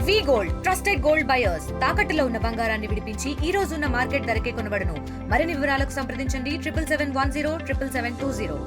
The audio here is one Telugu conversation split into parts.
వి గోల్డ్ ట్రస్టెడ్ గోల్డ్ బయర్స్ తాకట్టులో ఉన్న బంగారాన్ని విడిపించి ఈ రోజు ఉన్న మార్కెట్ ధరకే కొనబడును. మరిన్ని వివరాలకు సంప్రదించండి 7771077720.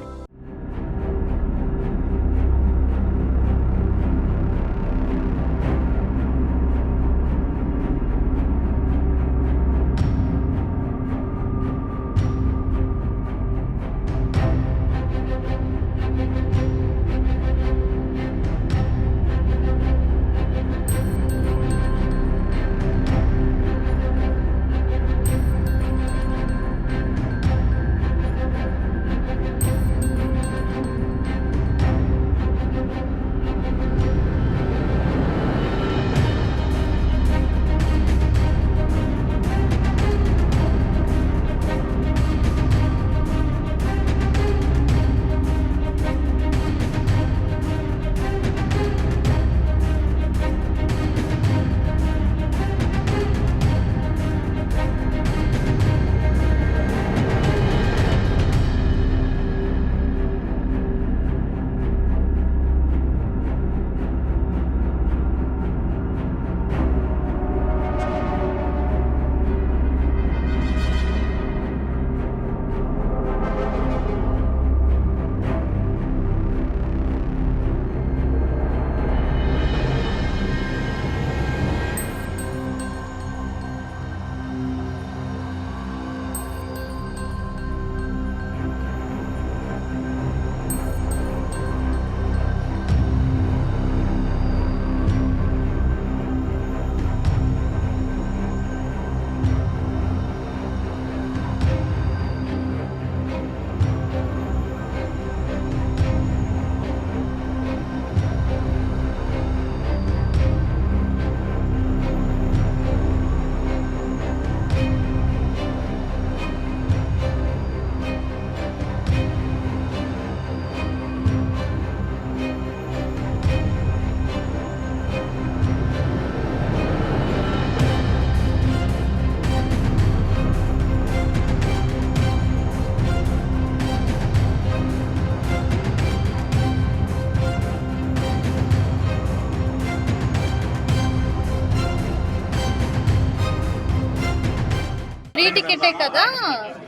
ఫ్రీ టికెటే కదా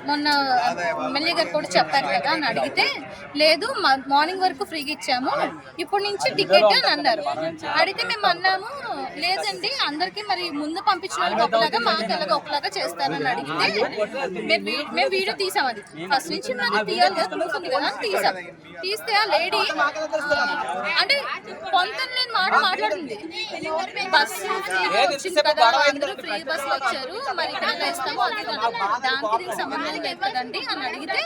మొన్న ఎమ్మెల్యే గారు కూడా చెప్పారు కదా అని అడిగితే, లేదు మార్నింగ్ వరకు ఫ్రీగా ఇచ్చాము, ఇప్పుడు నుంచి టికెట్ అని అన్నారు. అడిగితే మేము అన్నాము, లేదండి అందరికి మరి ముందు పంపించిన వాళ్ళకి ఒకలాగా మాకు ఎలాగో ఒకలాగా చేస్తారని అడిగితే, మేము వీడియో తీసాం. అది ఫస్ట్ నుంచి మరి తీయాలి కదా, ప్రూఫ్ ఉంది కదా అని తీసాం. తీస్తే ఆ లేడీ అంటే కొంత నేను మాట్లాడింది, బస్సు వచ్చింది కదా అందరూ ఫ్రీ బస్సులు వచ్చారు, మరి ఇక్కడ ఇస్తాము దానికి దీనికి సంబంధం లేదు కదండి అని అడిగితే,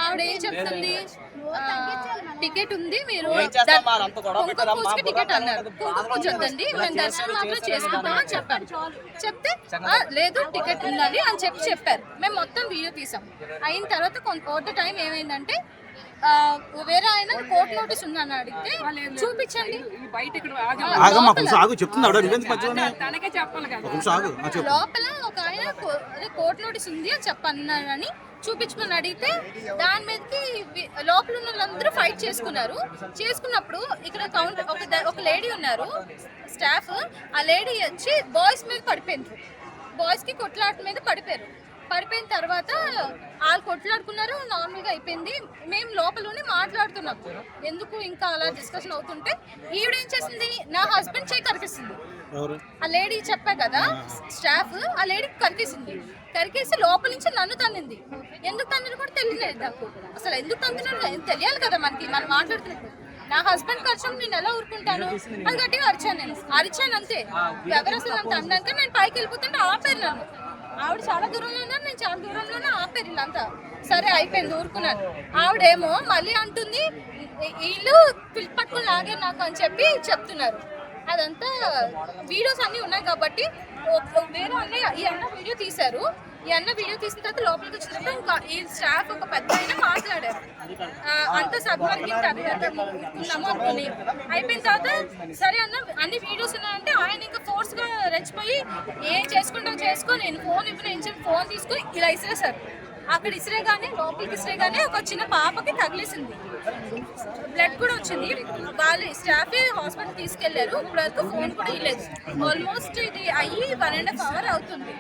ఆవిడ ఏం చెప్తుంది, టికెట్ ఉంది మీరు కుంకుమ పూజకి టికెట్ అన్నారు. కుంకుమ పూజ వద్దండి మేము దర్శనం మాత్రం చేసుకుంటాం అని చెప్పాను. చెప్తే లేదు టికెట్ ఉండాలి అని చెప్పారు. మేము మొత్తం వీడియో తీసాం. అయిన తర్వాత కొంత టైం ఏమైందంటే, వేరే ఆయన కోర్టు నోటీస్ ఉందని అడిగితే చూపించండి, లోపల ఒక ఆయన కోర్టు నోటీస్ ఉంది అని చెప్పన్నారని చూపించుకుని అడిగితే, దాని మీదకి లోపల ఉన్న వాళ్ళందరూ ఫైట్ చేసుకున్నప్పుడు ఇక్కడ ఒక లేడీ ఉన్నారు స్టాఫ్, ఆ లేడీ వచ్చి బాయ్స్ మీద పడిపోయింది. బాయ్స్ కి కొట్లాట మీద పడిపోయిన తర్వాత వాళ్ళు కొట్లాడుకున్నారు, నార్మల్గా అయిపోయింది. మేము లోపలనే మాట్లాడుతున్నాం, ఎందుకు ఇంకా అలా డిస్కషన్ అవుతుంటే ఈవిడేం చేసింది, నా హస్బెండ్ చేయి కరికిస్తుంది. ఆ లేడీ చెప్పా కదా స్టాఫ్, ఆ లేడీ కరికేసి లోపల నుంచి నన్ను తన్నింది. ఎందుకు తన్నిన కూడా తెలియలేదు నాకు. అసలు ఎందుకు తన్నినా తెలియాలి కదా మనకి, మనం మాట్లాడుతున్నప్పుడు. నా హస్బెండ్ ఖర్చు నేను ఎలా ఊరుకుంటాను, అది గట్టిగా అరిచాను అంతే. ఎవరు అసలు అంత అన్నాక నేను పైకి వెళ్ళిపోతుంటే ఆపారు నన్ను. ఆవిడ చాలా దూరంలో ఉన్నారు, నేను చాలా దూరంలోనే ఆపారు వీళ్ళంతా. సరే అయిపోయింది, ఊరుకున్నాను. ఆవిడేమో మళ్ళీ అంటుంది, వీళ్ళు పిలిచి పట్టుకుని లాగారు నాకు అని చెప్పి చెప్తున్నారు. అదంతా వీడియోస్ అన్నీ ఉన్నాయి కాబట్టి వేరే అన్నయ్య ఈ అన్న వీడియో తీశారు. ఈ అన్న వీడియో తీసిన తర్వాత లోపలికి వచ్చినప్పుడు ఇంకా ఈ స్టాఫ్ ఒక పెద్ద ఆయన మాట్లాడారు, అంత సబ్మర్కి ఉన్నాము అనుకుని. అయిపోయిన తర్వాత సరే అన్న అన్ని వీడియోస్ ఉన్నాయంటే ఆయన ఇంకా ఫోర్స్ గా రెచ్చిపోయి ఏం చేసుకుంటాం చేసుకో, నేను ఫోన్ ఇవ్వను ఏం చెప్పి ఫోన్ తీసుకుని ఇలా ఇసిరేసారు. అక్కడ ఇసిరేగానే లోపలికి ఇసిరేగానే ఒక చిన్న పాపకి తగిలేసింది, బ్లడ్ కూడా వచ్చింది. వాళ్ళు స్టాఫ్ హాస్పిటల్ తీసుకెళ్లారు. ఇప్పుడు వరకు ఫోన్ కూడా ఇవ్వలేదు. ఆల్మోస్ట్ ఇది అయ్యి 1.5 hour అవుతుంది.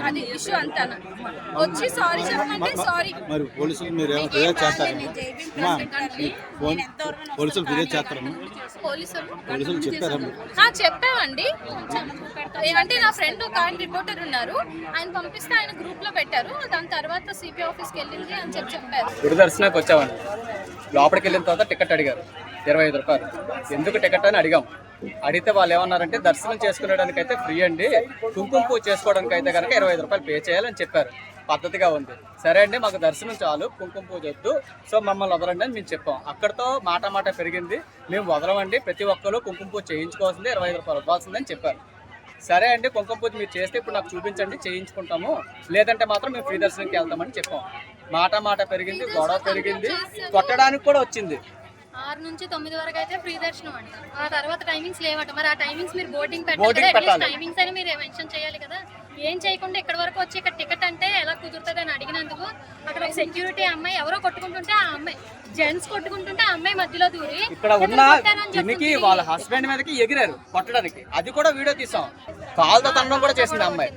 అది ఇష్యూ అంతా వచ్చి సారీ చెప్పమంటే సారీ. మరి పోలీసులు మీరు ఫిర్యాదు చేస్తారు, పోలీసులు ఫిర్యాదు చేస్తారమ్మా? పోలీసులు చెప్పారమ్మా? చెప్పామండి. అంటే నా ఫ్రెండ్ ఒక ఆయన రిపోర్టర్ ఉన్నారు, ఆయన పంపిస్తే ఆయన గ్రూప్ లో పెట్టారు. దాని తర్వాత సిపి ఆఫీస్కి వెళ్ళింది అని చెప్పారు. గుడి దర్శనానికి వచ్చామండి. లోపలికి వెళ్ళిన తర్వాత టికెట్ అడిగారు, 25 రూపాయలు. ఎందుకు టికెట్ అని అడిగాం. అడిగితే వాళ్ళు ఏమన్నారంటే దర్శనం చేసుకునేదానికి అయితే ఫ్రీ అండి, కుంకుమ పూజ చేసుకోవడానికి అయితే కనుక 25 రూపాయలు పే చేయాలని చెప్పారు. పద్ధతిగా ఉంది. సరే అండి, మాకు దర్శనం చాలు, కుంకుమ పూజ వద్దు, సో మమ్మల్ని వదలండి అని మేము చెప్పాం. అక్కడితో మాట పెరిగింది. మేము వదలమండి, ప్రతి ఒక్కరు కుంకుమ పూజ చేయించుకోవాల్సిందే, 25 రూపాయలు ఇవ్వాల్సిందని చెప్పారు. సరే అండి, కుంకుమ పూజ మీరు చేస్తే ఇప్పుడు నాకు చూపించండి, చేయించుకుంటాము, లేదంటే మాత్రం మేము ఫ్రీ దర్శనంకి వెళ్తామని చెప్పాం. మాట పెరిగింది, గొడవ పెరిగింది, కొట్టడానికి కూడా వచ్చింది. 6 నుంచి 9 వరకు అయితే ఫ్రీ దర్శనం అంట. ఆ తర్వాత టైమింగ్స్ లేవట. మరి ఆ టైమింగ్స్ మీరు బోర్డింగ్ పెట్టాలి, టైమింగ్స్ అని మీరు మెన్షన్ చేయాలి కదా. ఏం చేయకుండా ఇక్కడ వరకు వచ్చి ఇక్కడ టికెట్ అంటే ఎలా కుదురుతుంది అని అడిగినందుకు అక్కడ ఒక సెక్యూరిటీ అమ్మాయి ఎవరో కొట్టుకుంటుంటే ఆ అమ్మాయి జెంట్స్ కొట్టుకుంటుంటే ఆ అమ్మాయి మధ్యలో దూరి ఇక్కడ ఉన్న దీనికి వాళ్ళ హస్బెండ్ మీదకి ఎగిరారు కొట్టడానికి. అది కూడా వీడియో తీసాం. కాలుతో తనడం కూడా చేసింది అమ్మాయి.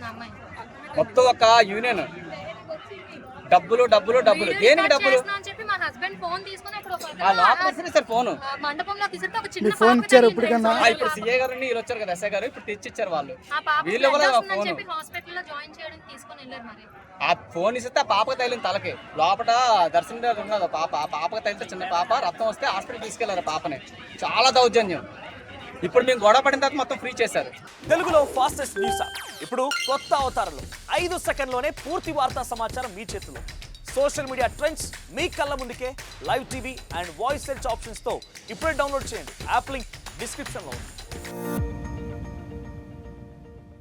మొత్తం ఒక యూనియన్ డబ్బులు దేనికి డబ్బులు? ఫోన్ మండపంలో తీసుకుంటే ఒక చిన్న ఫోన్ ఇచ్చారు ఇప్పటికన్నా. ఇప్పుడు సీఏ గారు వీళ్ళు వచ్చారు కదా, ఎస్ఐ గారు, ఇప్పుడు తెచ్చిచ్చారు వాళ్ళు. వీళ్ళు హాస్పిటల్లో జాయిన్ చేయడానికి తీసుకొని వెళ్ళారు. మరి ఆ ఫోన్ ఇస్తే ఆ పాపకు తగిలిన తలకి లోపల దర్శనం ఉన్నది పాప. ఆ పాపకు తగిలితే చిన్న పాప రక్తం వస్తే హాస్పిటల్ తీసుకెళ్లారు పాపని. చాలా దౌర్జన్యం. ఇప్పుడు మేము గొడవ పడిన తర్వాత మొత్తం ఫ్రీ చేశారు. తెలుగులో ఫాస్టెస్ట్ న్యూస్ ఇప్పుడు కొత్త అవతారంలో 5 సెకండ్లోనే పూర్తి వార్తా సమాచారం మీ చేతిలో. సోషల్ మీడియా ట్రెండ్స్ మీ కళ్ళ ముందుకే live TV and voice search ఆప్షన్స్తో ఇప్పుడే డౌన్లోడ్ చేయండి. యాప్ లింక్ డిస్క్రిప్షన్లో ఉంది.